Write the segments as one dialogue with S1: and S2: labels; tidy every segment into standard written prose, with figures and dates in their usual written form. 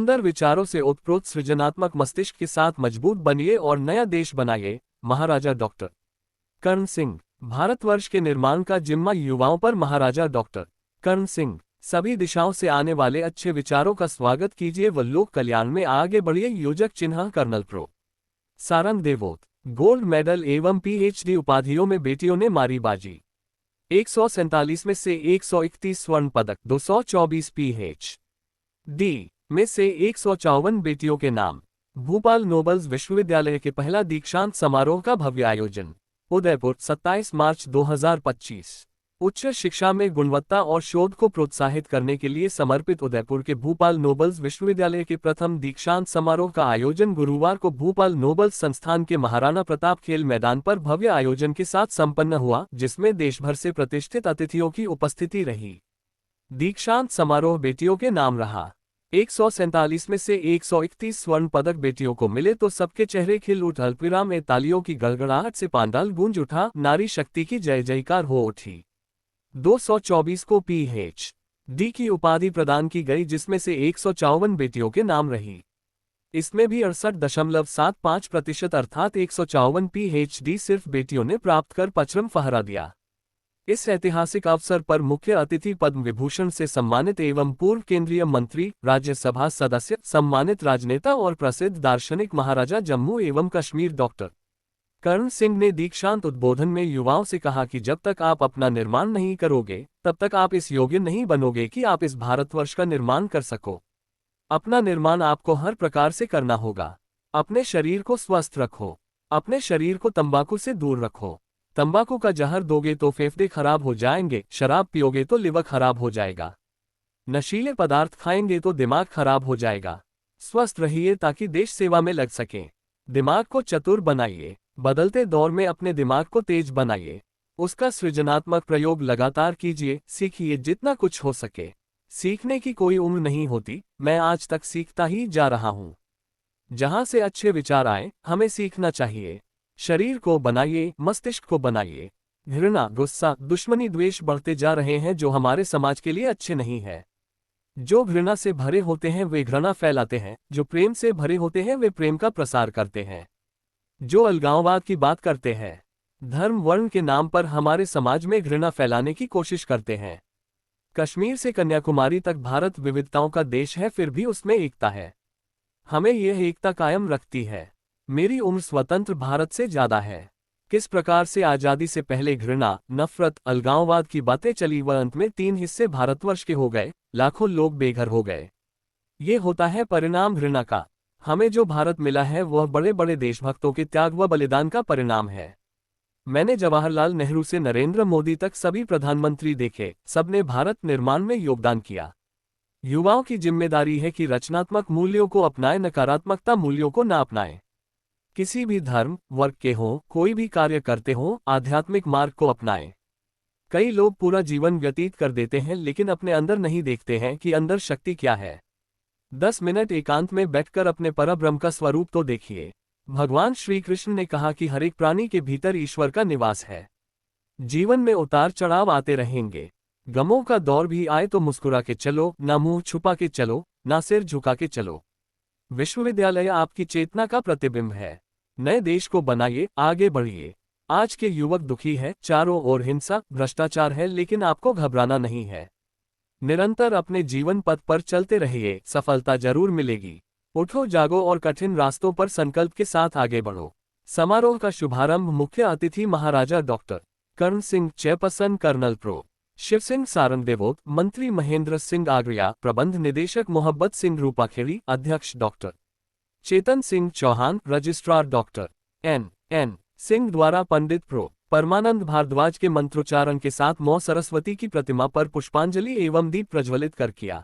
S1: सुंदर विचारों से ओतप्रोत सृजनात्मक मस्तिष्क के साथ मजबूत बनिए और नया देश बनाइए। महाराजा डॉक्टर कर्ण सिंह। भारतवर्ष के निर्माण का जिम्मा युवाओं पर। महाराजा डॉक्टर कर्ण सिंह। सभी दिशाओं से आने वाले अच्छे विचारों का स्वागत कीजिए व लोक कल्याण में आगे बढ़िए। योजक चिन्ह colonel prof Sarang Devot. Gold medal एवं पीएचडी उपाधियों में बेटियों ने मारी बाजी। 147 में से 131 स्वर्ण पदक, 224 पीएचडी में से 154 बेटियों के नाम। भोपाल नोबल्स विश्वविद्यालय के पहला दीक्षांत समारोह का भव्य आयोजन। उदयपुर 27 मार्च 2025। उच्च शिक्षा में गुणवत्ता और शोध को प्रोत्साहित करने के लिए समर्पित उदयपुर के भोपाल नोबल्स विश्वविद्यालय के प्रथम दीक्षांत समारोह का आयोजन गुरुवार को भोपाल नोबल्स संस्थान के महाराणा प्रताप खेल मैदान पर भव्य आयोजन के साथ संपन्न हुआ, जिसमें देश भर से प्रतिष्ठित अतिथियों की उपस्थिति रही। दीक्षांत समारोह बेटियों के नाम रहा। 147 में से 131 स्वर्ण पदक बेटियों को मिले तो सबके चेहरे खिल उठ। अल्पविराम में तालियों की गड़गड़ाहट से पांडाल गूंज उठा। नारी शक्ति की जय जयकार हो उठी। 224 को पीएचडी की उपाधि प्रदान की गई, जिसमें से 154 बेटियों के नाम रही। इसमें भी 68.75% अर्थात 154 पीएचडी सिर्फ बेटियों ने प्राप्त कर परचम फहरा दिया। इस ऐतिहासिक अवसर पर मुख्य अतिथि पद्म विभूषण से सम्मानित एवं पूर्व केंद्रीय मंत्री, राज्यसभा सदस्य, सम्मानित राजनेता और प्रसिद्ध दार्शनिक महाराजा जम्मू एवं कश्मीर डॉक्टर कर्ण सिंह ने दीक्षांत उद्बोधन में युवाओं से कहा कि जब तक आप अपना निर्माण नहीं करोगे तब तक आप इस योग्य नहीं बनोगे कि आप इस भारतवर्ष का निर्माण कर सको। अपना निर्माण आपको हर प्रकार से करना होगा। अपने शरीर को स्वस्थ रखो। अपने शरीर को तंबाकू से दूर रखो। तंबाकू का जहर दोगे तो फेफड़े खराब हो जाएंगे, शराब पियोगे तो लिवर खराब हो जाएगा, नशीले पदार्थ खाएंगे तो दिमाग खराब हो जाएगा। स्वस्थ रहिए ताकि देश सेवा में लग सकें। दिमाग को चतुर बनाइए। बदलते दौर में अपने दिमाग को तेज बनाइए। उसका सृजनात्मक प्रयोग लगातार कीजिए। सीखिए जितना कुछ हो सके। सीखने की कोई उम्र नहीं होती। मैं आज तक सीखता ही जा रहा हूं। जहां से अच्छे विचार आए हमें सीखना चाहिए। शरीर को बनाइए, मस्तिष्क को बनाइए। घृणा, गुस्सा, दुश्मनी, द्वेष बढ़ते जा रहे हैं जो हमारे समाज के लिए अच्छे नहीं है। जो घृणा से भरे होते हैं वे घृणा फैलाते हैं, जो प्रेम से भरे होते हैं वे प्रेम का प्रसार करते हैं। जो अलगाववाद की बात करते हैं, धर्म वर्ण के नाम पर हमारे समाज में घृणा फैलाने की कोशिश करते हैं। कश्मीर से कन्याकुमारी तक भारत विविधताओं का देश है, फिर भी उसमें एकता है। हमें यह एकता कायम रखती है। मेरी उम्र स्वतंत्र भारत से ज्यादा है। किस प्रकार से आजादी से पहले घृणा, नफरत, अलगाववाद की बातें चली व अंत में 3 हिस्से भारतवर्ष के हो गए, लाखों लोग बेघर हो गए। ये होता है परिणाम घृणा का। हमें जो भारत मिला है वह बड़े बड़े देशभक्तों के त्याग व बलिदान का परिणाम है। मैंने जवाहरलाल नेहरू से नरेंद्र मोदी तक सभी प्रधानमंत्री देखे, सबने भारत निर्माण में योगदान किया। युवाओं की जिम्मेदारी है कि रचनात्मक मूल्यों को अपनाएं, नकारात्मकता मूल्यों को न अपनाएं। किसी भी धर्म, वर्ग के हों, कोई भी कार्य करते हों, आध्यात्मिक मार्ग को अपनाएं। कई लोग पूरा जीवन व्यतीत कर देते हैं लेकिन अपने अंदर नहीं देखते हैं कि अंदर शक्ति क्या है। 10 मिनट एकांत में बैठकर अपने परब्रह्म का स्वरूप तो देखिए। भगवान श्री कृष्ण ने कहा कि हर एक प्राणी के भीतर ईश्वर का निवास है। जीवन में उतार चढ़ाव आते रहेंगे। गमों का दौर भी आए तो मुस्कुरा के चलो, ना मुंह छुपा के चलो, ना सिर झुका के चलो। विश्वविद्यालय आपकी चेतना का प्रतिबिंब है। नए देश को बनाइए, आगे बढ़िए। आज के युवक दुखी है, चारों ओर हिंसा, भ्रष्टाचार है, लेकिन आपको घबराना नहीं है। निरंतर अपने जीवन पथ पर चलते रहिए, सफलता जरूर मिलेगी। उठो, जागो और कठिन रास्तों पर संकल्प के साथ आगे बढ़ो। समारोह का शुभारंभ मुख्य अतिथि Maharaja doctor Karan Singh, chairperson colonel prof Shiv Singh Sarang Devot, मंत्री महेंद्र सिंह आगरिया, प्रबंध निदेशक मोहब्बत सिंह रूपाखेड़ी, अध्यक्ष doctor Chetan Singh Chauhan, registrar doctor N Singh द्वारा पंडित प्रो परमानंद भारद्वाज के मंत्रोच्चारण के साथ मां सरस्वती की प्रतिमा पर पुष्पांजलि एवं दीप प्रज्वलित कर किया।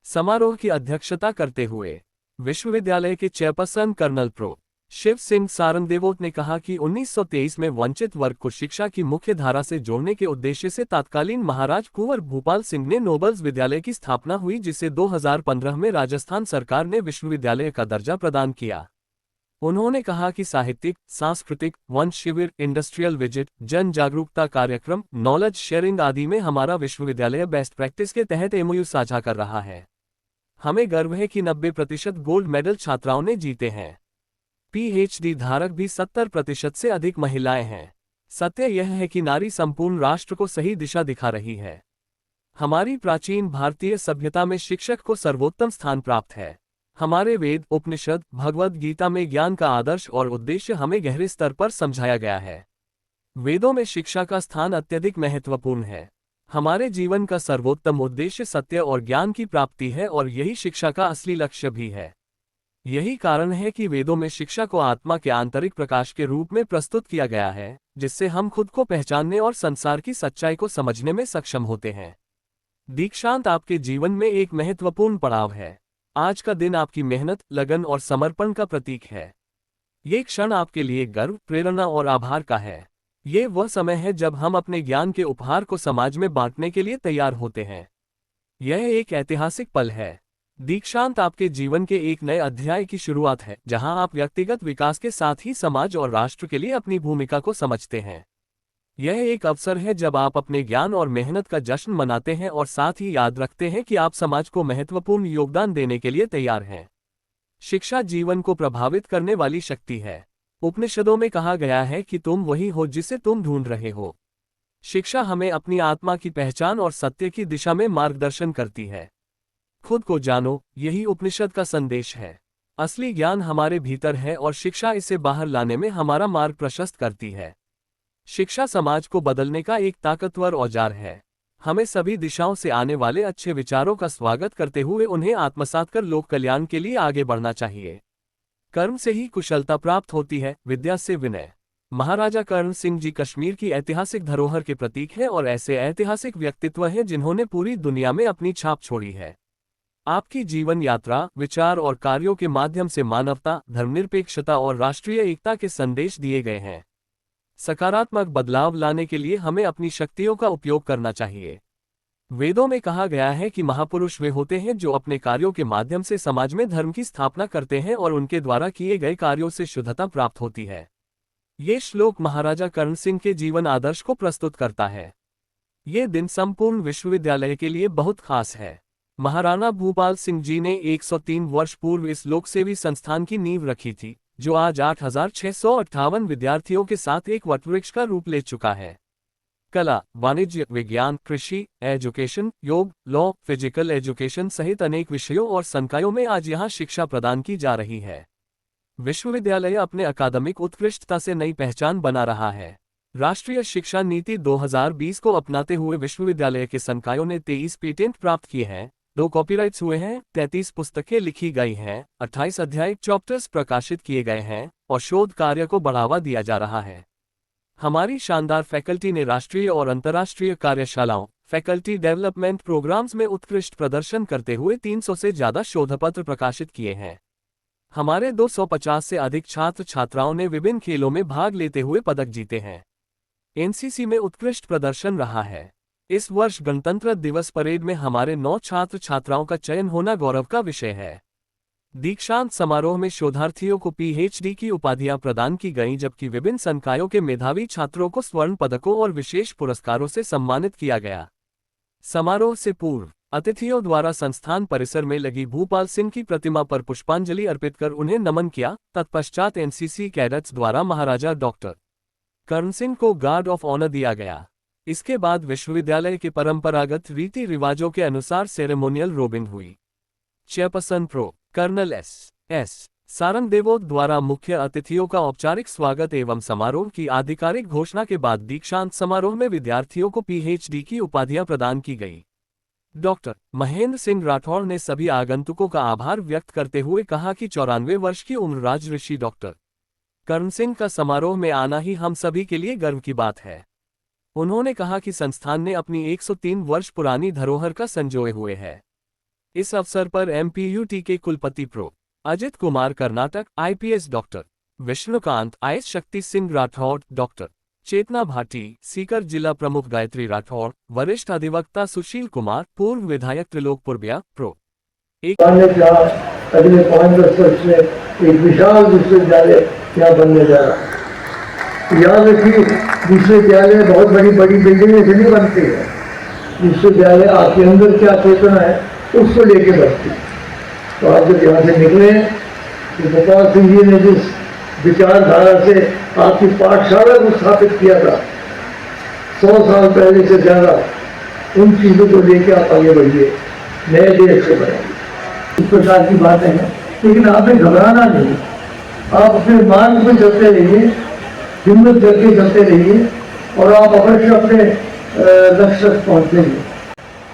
S1: समारोह की अध्यक्षता करते हुए विश्वविद्यालय के chairperson colonel prof Shiv Singh Sarang Devot ने कहा कि 1923 में वंचित वर्ग को शिक्षा की मुख्य धारा से जोड़ने के उद्देश्य से तत्कालीन महाराज कुंवर भूपाल सिंह ने नोबल्स विद्यालय की स्थापना हुई, जिसे 2015 में राजस्थान सरकार ने विश्वविद्यालय का दर्जा प्रदान किया। उन्होंने कहा कि साहित्यिक, सांस्कृतिक, वंश शिविर, इंडस्ट्रियल विजिट, जन जागरूकता कार्यक्रम, नॉलेज शेयरिंग आदि में हमारा विश्वविद्यालय बेस्ट प्रैक्टिस के तहत एमओयू साझा कर रहा है। हमें गर्व है कि 90% गोल्ड मेडल छात्राओं ने जीते हैं। पीएचडी धारक भी 70% से अधिक महिलाएं हैं। सत्य यह है कि नारी संपूर्ण राष्ट्र को सही दिशा दिखा रही है। हमारी प्राचीन भारतीय सभ्यता में शिक्षक को सर्वोत्तम स्थान प्राप्त है। हमारे वेद, उपनिषद, भगवद गीता में ज्ञान का आदर्श और उद्देश्य हमें गहरे स्तर पर समझाया गया है। वेदों में शिक्षा का स्थान अत्यधिक महत्वपूर्ण है। हमारे जीवन का सर्वोत्तम उद्देश्य सत्य और ज्ञान की प्राप्ति है और यही शिक्षा का असली लक्ष्य भी है। यही कारण है कि वेदों में शिक्षा को आत्मा के आंतरिक प्रकाश के रूप में प्रस्तुत किया गया है, जिससे हम खुद को पहचानने और संसार की सच्चाई को समझने में सक्षम होते हैं। दीक्षांत आपके जीवन में एक महत्वपूर्ण पड़ाव है। आज का दिन आपकी मेहनत, लगन और समर्पण का प्रतीक है। ये क्षण आपके लिए गर्व, प्रेरणा और आभार का है। ये वह समय है जब हम अपने ज्ञान के उपहार को समाज में बांटने के लिए तैयार होते हैं। यह एक ऐतिहासिक पल है। दीक्षांत आपके जीवन के एक नए अध्याय की शुरुआत है, जहां आप व्यक्तिगत विकास के साथ ही समाज और राष्ट्र के लिए अपनी भूमिका को समझते हैं। यह एक अवसर है जब आप अपने ज्ञान और मेहनत का जश्न मनाते हैं और साथ ही याद रखते हैं कि आप समाज को महत्वपूर्ण योगदान देने के लिए तैयार हैं। शिक्षा जीवन को प्रभावित करने वाली शक्ति है। उपनिषदों में कहा गया है कि तुम वही हो जिसे तुम ढूंढ रहे हो। शिक्षा हमें अपनी आत्मा की पहचान और सत्य की दिशा में मार्गदर्शन करती है। खुद को जानो, यही उपनिषद का संदेश है। असली ज्ञान हमारे भीतर है और शिक्षा इसे बाहर लाने में हमारा मार्ग प्रशस्त करती है। शिक्षा समाज को बदलने का एक ताकतवर औजार है। हमें सभी दिशाओं से आने वाले अच्छे विचारों का स्वागत करते हुए उन्हें आत्मसात कर लोक कल्याण के लिए आगे बढ़ना चाहिए। कर्म से ही कुशलता प्राप्त होती है, विद्या से विनय। महाराजा कर्ण सिंह जी कश्मीर की ऐतिहासिक धरोहर के प्रतीक हैं और ऐसे ऐतिहासिक व्यक्तित्व हैं जिन्होंने पूरी दुनिया में अपनी छाप छोड़ी है। आपकी जीवन यात्रा, विचार और कार्यों के माध्यम से मानवता, धर्मनिरपेक्षता और राष्ट्रीय एकता के संदेश दिए गए हैं। सकारात्मक बदलाव लाने के लिए हमें अपनी शक्तियों का उपयोग करना चाहिए। वेदों में कहा गया है कि महापुरुष वे होते हैं जो अपने कार्यों के माध्यम से समाज में धर्म की स्थापना करते हैं और उनके द्वारा किए गए कार्यों से शुद्धता प्राप्त होती है। ये श्लोक महाराजा कर्ण सिंह के जीवन आदर्श को प्रस्तुत करता है। ये दिन संपूर्ण विश्वविद्यालय के लिए बहुत खास है। महाराणा भूपाल सिंह जी ने 103 वर्ष पूर्व इस लोकसेवी संस्थान की नींव रखी थी, जो आज 8,658 विद्यार्थियों के साथ एक वटवृक्ष का रूप ले चुका है। कला, वाणिज्य, विज्ञान, कृषि, एजुकेशन, योग, लॉ, फिजिकल एजुकेशन सहित अनेक विषयों और संकायों में आज यहाँ शिक्षा प्रदान की जा रही है। विश्वविद्यालय अपने अकादमिक उत्कृष्टता से नई पहचान बना रहा है। राष्ट्रीय शिक्षा नीति 2020 को अपनाते हुए विश्वविद्यालय के संकायों ने 23 पेटेंट प्राप्त किए हैं, 2 कॉपीराइट्स हुए हैं, 33 पुस्तकें लिखी गई हैं, 28 अध्याय चैप्टर्स प्रकाशित किए गए हैं और शोध कार्य को बढ़ावा दिया जा रहा है। हमारी शानदार फैकल्टी ने राष्ट्रीय और अंतर्राष्ट्रीय कार्यशालाओं, फैकल्टी डेवलपमेंट प्रोग्राम्स में उत्कृष्ट प्रदर्शन करते हुए 300 से ज्यादा शोधपत्र प्रकाशित किए हैं। हमारे 250 से अधिक छात्र छात्राओं ने विभिन्न खेलों में भाग लेते हुए पदक जीते हैं। एनसीसी में उत्कृष्ट प्रदर्शन रहा है। इस वर्ष गणतंत्र दिवस परेड में हमारे 9 छात्र छात्राओं का चयन होना गौरव का विषय है। दीक्षांत समारोह में शोधार्थियों को पीएचडी की उपाधियां प्रदान की गईं, जबकि विभिन्न संकायों के मेधावी छात्रों को स्वर्ण पदकों और विशेष पुरस्कारों से सम्मानित किया गया। समारोह से पूर्व अतिथियों द्वारा संस्थान परिसर में लगी भूपाल सिंह की प्रतिमा पर पुष्पांजलि अर्पित कर उन्हें नमन किया। तत्पश्चात एनसीसी कैडेट्स द्वारा महाराजा डॉक्टर कर्ण सिंह को गार्ड ऑफ ऑनर दिया गया। इसके बाद विश्वविद्यालय के परंपरागत रीति रिवाजों के अनुसार सेरेमोनियल रोबिंग हुई। चेयरपर्सन प्रो कर्नल एस सारंगदेवो द्वारा मुख्य अतिथियों का औपचारिक स्वागत एवं समारोह की आधिकारिक घोषणा के बाद दीक्षांत समारोह में विद्यार्थियों को पीएचडी की उपाधियां प्रदान की गई। डॉक्टर महेंद्र सिंह राठौड़ ने सभी आगंतुकों का आभार व्यक्त करते हुए कहा कि 94 वर्ष की उम्र राजऋषि डॉक्टर कर्ण सिंह का समारोह में आना ही हम सभी के लिए गर्व की बात है। उन्होंने कहा कि संस्थान ने अपनी 103 वर्ष पुरानी धरोहर का संजोए हुए है। इस अवसर पर एमपीयूटी के कुलपति pro Ajit Kumar Karnataka, IPS doctor Vishnukant, IAS Shakti Singh Rathore, doctor चेतना भाटी, सीकर जिला प्रमुख गायत्री राठौड़, वरिष्ठ अधिवक्ता सुशील कुमार, पूर्व विधायक त्रिलोकपुर ब्या, प्रो
S2: अगले 5-10 वर्ष में एक विशाल विश्वविद्यालय यहाँ बनने जा रहा है। याद रखिए, विश्वविद्यालय बहुत बड़ी बड़ी बिल्डिंगें से नहीं बनती है। विश्वविद्यालय आपके अंदर क्या चेतना है उसको लेके बनती है। तो आप जब यहाँ से निकले तो गोपाल सिंह जी ने जिस विचारधारा से आपकी पाठशाला को स्थापित किया था 100 साल पहले से ज्यादा, उन चीजों को लेकर आप आगे बढ़िए, नए देश को बनाइए। इस प्रकार की बातें हैं, लेकिन आपने घबराना नहीं, आप अपने मार्ग में चलते रहिए, हिम्मत करके चलते रहिए और आप अवश्य अपने लक्ष्य तक पहुंचेंगे।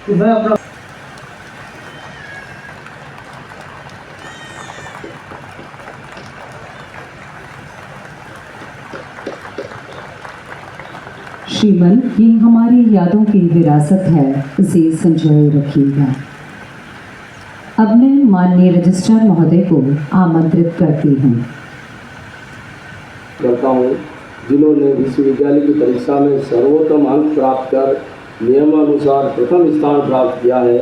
S2: तो मैं अपना
S3: श्रीमन, ये हमारी यादों की विरासत है, इसे संजोए रखिएगा। अब मैं माननीय रजिस्ट्रार महोदय को आमंत्रित करती हूँ।
S4: करता हूँ जिन्होंने विश्वविद्यालय की परीक्षा में सर्वोत्तम अंक प्राप्त कर नियमानुसार प्रथम स्थान प्राप्त किया है,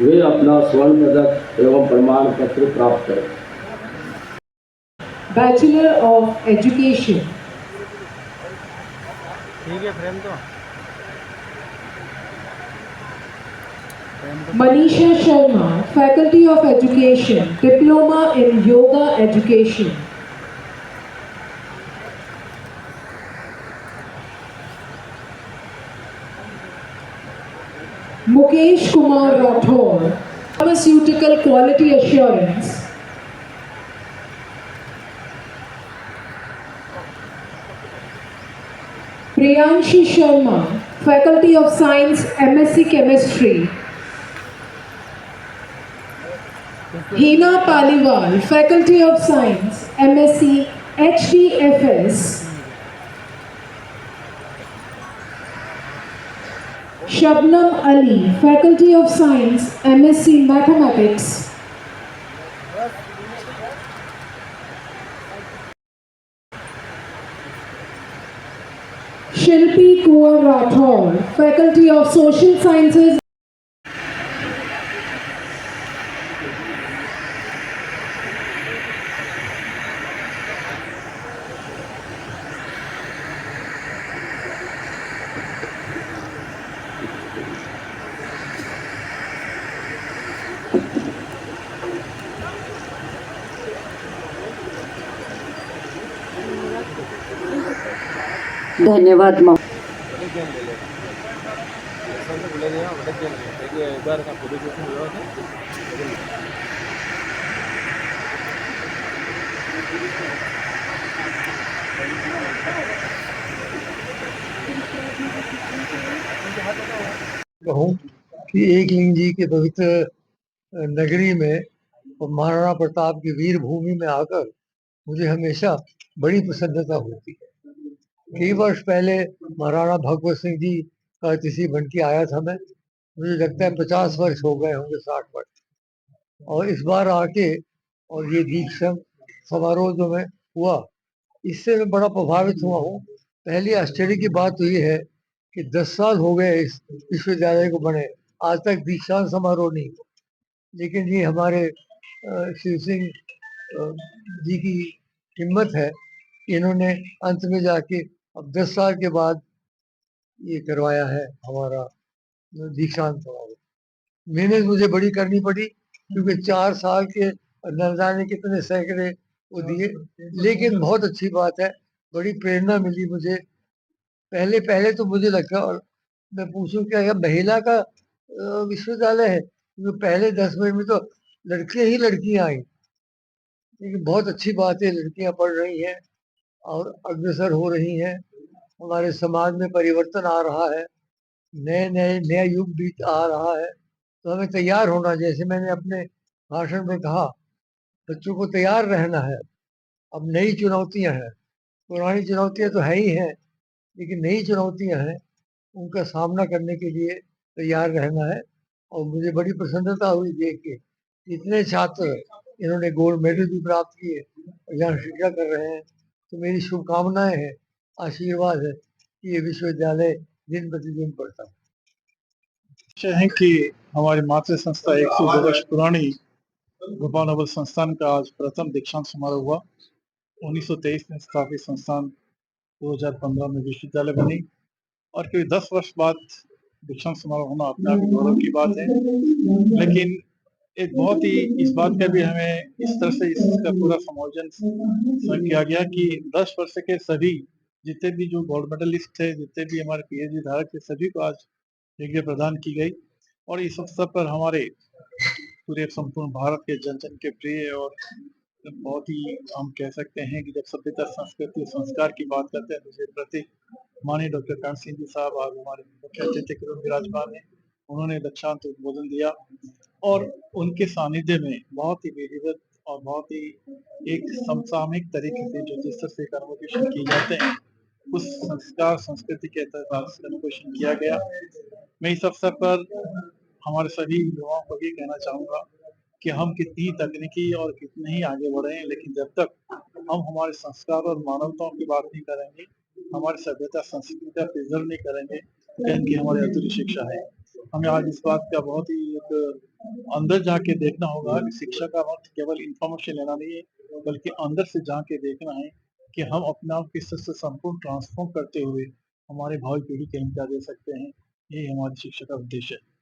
S4: वे अपना स्वर्ण पदक एवं प्रमाण पत्र प्राप्त करें।
S5: Bachelor of education Manisha Sharma, Faculty of Education, Diploma in Yoga Education. Mukesh Kumar Rathore, Pharmaceutical Quality Assurance. Priyanshi Sharma, Faculty of Science, MSc Chemistry. Hina Paliwal, Faculty of Science, MSc HDFS. Shabnam Ali, Faculty of Science, MSc Mathematics. Shilpi Kuar Rathore, Faculty of Social Sciences.
S3: धन्यवाद।
S2: कहूँ कि एकलिंग जी के पवित्र नगरी में और महाराणा प्रताप की वीर भूमि में आकर मुझे हमेशा बड़ी प्रसन्नता होती है। कई वर्ष पहले महाराणा भगवत सिंह जी का तिथि बन के आया था मैं, मुझे लगता है 50 वर्ष हो गए होंगे, 60 वर्ष। और इस बार आके और ये दीक्षा समारोह जो में हुआ, इससे मैं बड़ा प्रभावित हुआ हूँ। पहली आश्चर्य की बात तो ये है कि 10 साल हो गए इस विश्वविद्यालय को बने, आज तक दीक्षांत समारोह नहीं हुआ। लेकिन ये हमारे शिव सिंह जी की हिम्मत है, इन्होंने अंत में जाके अब 10 साल के बाद ये करवाया है हमारा दीक्षांत समारोह। मेहनत मुझे बड़ी करनी पड़ी क्योंकि 4 साल के न जाने कितने सैकड़े वो दिए, लेकिन बहुत अच्छी बात है, बड़ी प्रेरणा मिली मुझे। पहले पहले तो मुझे लगता, और मैं पूछूं क्या यह महिला का विश्वविद्यालय है, क्योंकि पहले 10 मिनट में तो लड़कियां ही लड़कियां आई, लेकिन बहुत अच्छी बात है, लड़कियां पढ़ रही हैं और अग्रसर हो रही हैं। हमारे समाज में परिवर्तन आ रहा है, नया युग भी आ रहा है, तो हमें तैयार होना, जैसे मैंने अपने भाषण में कहा, बच्चों को तैयार रहना है। अब नई चुनौतियां हैं, पुरानी चुनौतियां तो है ही हैं, लेकिन नई चुनौतियां हैं, उनका सामना करने के लिए तैयार रहना है। और मुझे बड़ी प्रसन्नता हुई देख के, इतने छात्र इन्होंने गोल्ड मेडल भी प्राप्त किए और यहाँ शिक्षा कर रहे हैं। तो मेरी शुभकामनाएं हैं, आशीर्वाद है कि ये विश्वविद्यालय दिन प्रतिदिन बढ़ता है।
S6: है कि हमारी मातृ संस्था 102 वर्ष पुरानी गोपाल नवल संस्थान का आज प्रथम दीक्षांत समारोह हुआ। 1923 में स्थापित संस्थान 2015 में विश्वविद्यालय बनी और करीब 10 वर्ष बाद दीक्षांत समारोह होना अपने आप गौरव की बात है। लेकिन एक बहुत ही इस बात का भी हमें इस तरह से इसका पूरा समायोजन किया गया कि 10 वर्ष के सभी जितने भी जो गोल्ड मेडलिस्ट थे, जितने भी हमारे पीएचडी धारक थे, सभी को आज डिग्री प्रदान की गई। और इस अवसर पर हमारे पूरे संपूर्ण भारत के जन जन के प्रिय और बहुत ही हम कह सकते हैं कि जब सभ्यता संस्कृति संस्कार की बात करते हैं तो उसके प्रति माननीय डॉक्टर कर्ण सिंह जी साहब आज हमारे मुख्य अतिथि के रूप में विराजमान है। उन्होंने दक्षांत उद्बोधन दिया और उनके सानिध्य में बहुत ही विधिवत और बहुत ही एक समसामयिक तरीके से जो जिस तरह से कन्वोकेशन किए जाते हैं उस संस्कार संस्कृति के तहत कन्वोकेशन किया गया। मैं इस अवसर पर हमारे सभी युवाओं को भी कहना चाहूंगा कि हम कितनी तकनीकी और कितने ही आगे बढ़े हैं, लेकिन जब तक हम हमारे संस्कार और मानवताओं की बात नहीं करेंगे, हमारी सभ्यता संस्कृति का प्रिजर्व नहीं करेंगे, तो कहेंगे हमारी अधूरी शिक्षा है। हमें आज इस बात का बहुत ही एक अंदर जाके देखना होगा कि शिक्षा का अर्थ केवल इंफॉर्मेशन लेना नहीं है, बल्कि अंदर से जाके देखना है कि हम अपने आप किस तरह से संपूर्ण ट्रांसफॉर्म करते हुए हमारे भावी पीढ़ी को हम क्या दे सकते हैं। यही हमारी शिक्षा का उद्देश्य है।